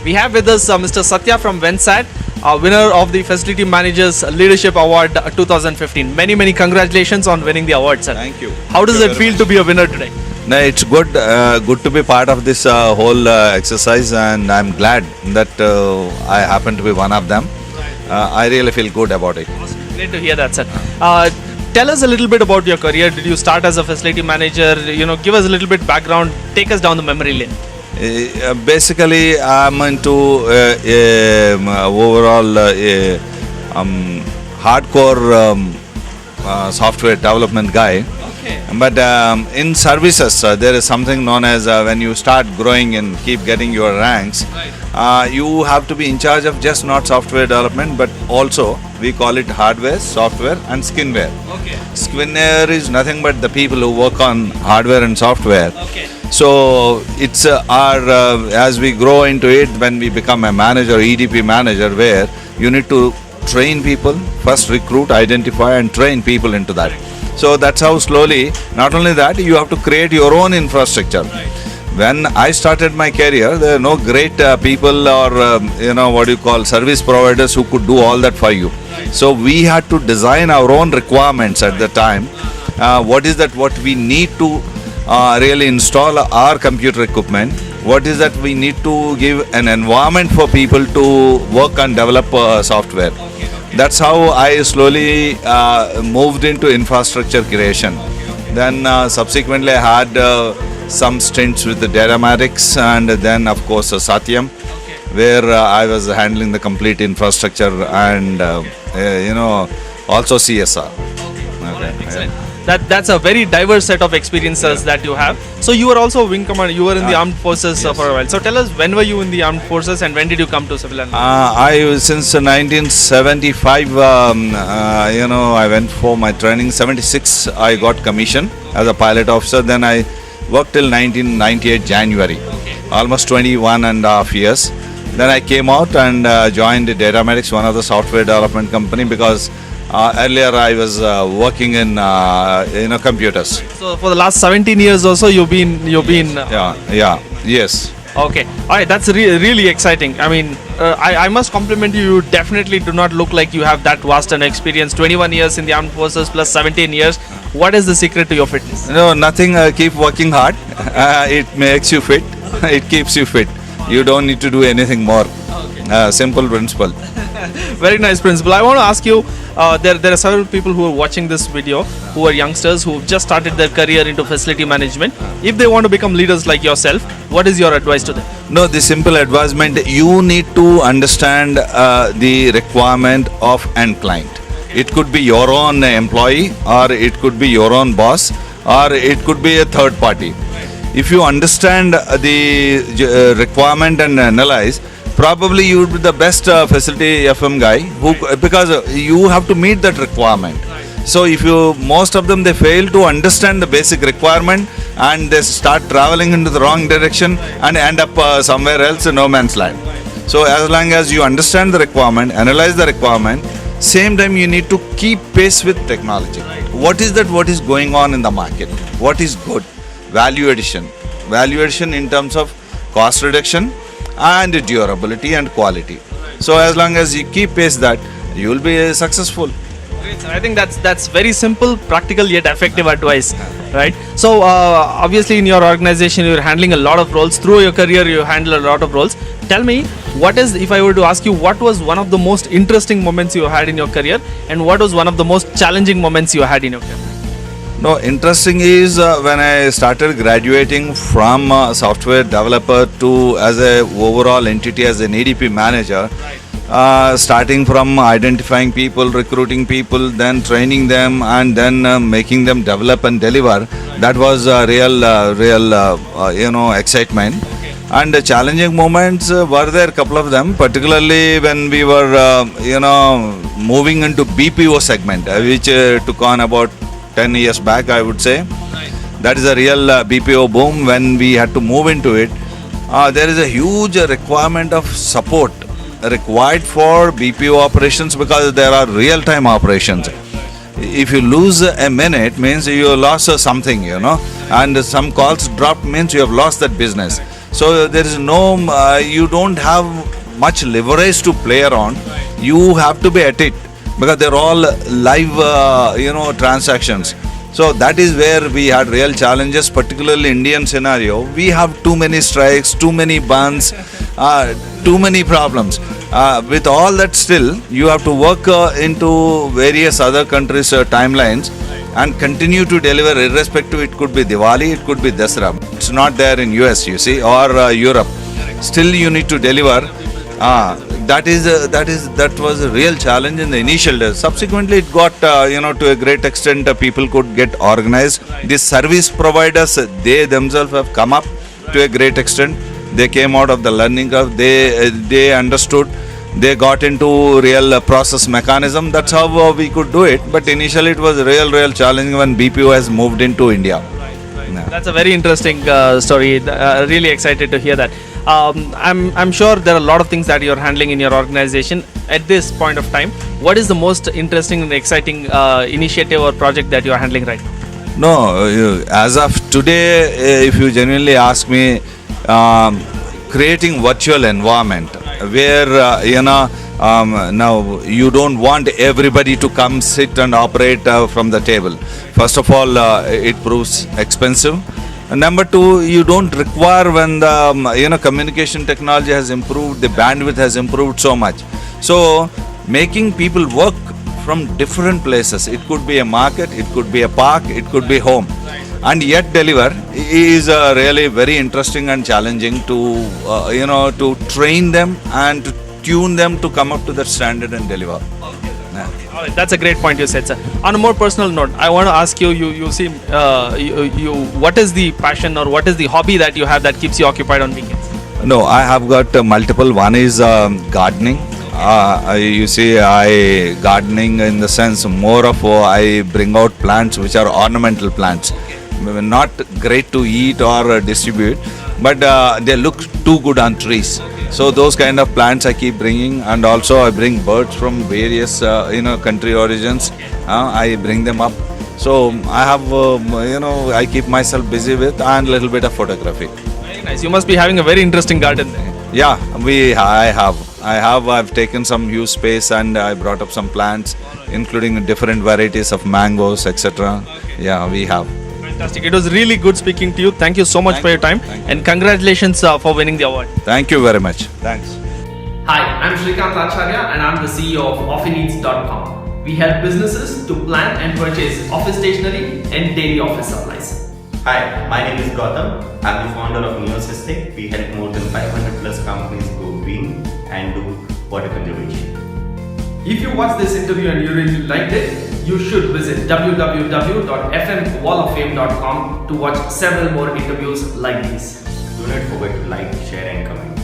We have with us Mr. Satya from Vensat, winner of the Facility Managers Leadership Award 2015. Many congratulations on winning the award, sir. Thank you. How does it feel to be a winner today? No, it's good. Good to be part of this whole exercise, and I'm glad that I happen to be one of them. I really feel good about it. Awesome. Great to hear that, sir. Tell us a little bit about your career. Did you start as a facility manager? Give us a little bit background. Take us down the memory lane. Basically, I'm into overall hardcore software development guy. Okay. But in services, there is something known as when you start growing and keep getting your ranks, you have to be in charge of just not software development, but also we call it hardware, software, and skinware. Okay. Skinware is nothing but the people who work on hardware and software. Okay. So it's as we grow into it, when we become a manager, EDP manager, where you need to train people, first recruit, identify, and train people into that. So that's how slowly, not only that, you have to create your own infrastructure. Right. When I started my career, there were no great people or what you call service providers who could do all that for you. Right. So we had to design our own requirements at the time. What is that? What we need to really install our computer equipment. What is that? We need to give an environment for people to work and develop software. Okay. That's how I slowly moved into infrastructure creation. Then subsequently I had some stints with the Datamatics, and then of course Satyam, where I was handling the complete infrastructure and also CSR. Okay. Excellent. That's a very diverse set of experiences that you have. So you were also wing commander. You were in the armed forces for a while. So tell us, when were you in the armed forces and when did you come to civilian? Since 1975, I went for my training. 76, I got commissioned as a pilot officer. Then I worked till 1998 January, almost 21 and a half years. Then I came out and joined Datamatics, one of the software development company, because earlier I was working in computers. So for the last 17 years or so, you've been. Yes. Okay. All right. That's really exciting. I mean, I must compliment you. You definitely do not look like you have that vast an experience. 21 years in the armed forces plus 17 years. What is the secret to your fitness? No, nothing. Keep working hard. It makes you fit. It keeps you fit. You don't need to do anything more. Okay. Simple principle. Very nice principle. I want to ask you, there are several people who are watching this video who are youngsters who have just started their career into facility management. If they want to become leaders like yourself, what is your advice to them? No, the simple advisement, you need to understand the requirement of end client. It could be your own employee, or it could be your own boss, or it could be a third party. If you understand the requirement and analyze, probably you would be the best facility FM guy, because you have to meet that requirement. So if most of them, they fail to understand the basic requirement and they start traveling into the wrong direction and end up somewhere else in no man's land. So as long as you understand the requirement, analyze the requirement, same time you need to keep pace with technology. What is that? What is going on in the market? What is good? Value addition. Value addition in terms of cost reduction and durability and quality. So as long as you keep pace that, you will be successful. Great, sir. I think that's very simple, practical yet effective advice, right? So obviously in your organization you're handling a lot of roles. Through your career you handle a lot of roles. Tell me, if I were to ask you, what was one of the most interesting moments you had in your career, and what was one of the most challenging moments you had in your career? No, interesting is when I started graduating from software developer to as a overall entity as an EDP manager, starting from identifying people, recruiting people, then training them, and then making them develop and deliver. That was a real excitement. And the challenging moments were there, a couple of them, particularly when we were moving into BPO segment, which took on about 10 years back, I would say. That is a real BPO boom. When we had to move into it, there is a huge requirement of support required for BPO operations, because there are real-time operations. If you lose a minute, means you lost something, and some calls dropped means you have lost that business. So there is no, you don't have much leverage to play around. You have to be at it because they're all live, transactions. So that is where we had real challenges, particularly Indian scenario. We have too many strikes, too many bans, too many problems. With all that, still you have to work into various other countries' timelines and continue to deliver irrespective. It could be Diwali, it could be Dasra. It's not there in US, you see, or Europe. Still you need to deliver. That was a real challenge in the initial days. Subsequently, it got to a great extent people could get organized. The service providers, they themselves have come up to a great extent. They came out of the learning curve. They understood. They got into real process mechanism. That's how we could do it. But initially, it was real challenging when BPO has moved into India. Yeah. That's a very interesting story. Really excited to hear that. I'm sure there are a lot of things that you're handling in your organization at this point of time. What is the most interesting and exciting initiative or project that you're handling right now? No, as of today, if you genuinely ask me, creating virtual environment where now you don't want everybody to come sit and operate from the table. First of all, it proves expensive. And number two, you don't require when the communication technology has improved, the bandwidth has improved so much. So making people work from different places. It could be a market, it could be a park, it could be home, and yet deliver is really very interesting and challenging to train them and to tune them to come up to that standard and deliver. Yeah. All right, that's a great point you said, sir. On a more personal note, I want to ask you. You seem what is the passion or what is the hobby that you have that keeps you occupied on weekends? No, I have got multiple. One is gardening. You see, I gardening in the sense more of I bring out plants which are ornamental plants, not great to eat or distribute, but they look too good on trees. So those kind of plants I keep bringing, and also I bring birds from various country origins. I bring them up. So I have I keep myself busy with and a little bit of photography. Very nice. You must be having a very interesting garden there. Yeah, I've taken some huge space and I brought up some plants, including different varieties of mangoes, etc. Yeah, we have. Fantastic. It was really good speaking to you. Thank you so much for your time, and congratulations for winning the award. Thank you very much. Thanks. Hi, I'm Shrikant Acharya and I'm the CEO of OffiNeeds.com. We help businesses to plan and purchase office stationery and daily office supplies. Hi, my name is Gautam. I'm the founder of Neosystic. We help more than 500 plus companies go green and do water conservation. If you watched this interview and you really liked it, you should visit www.fmwalloffame.com to watch several more interviews like these. Do not forget to like, share and comment.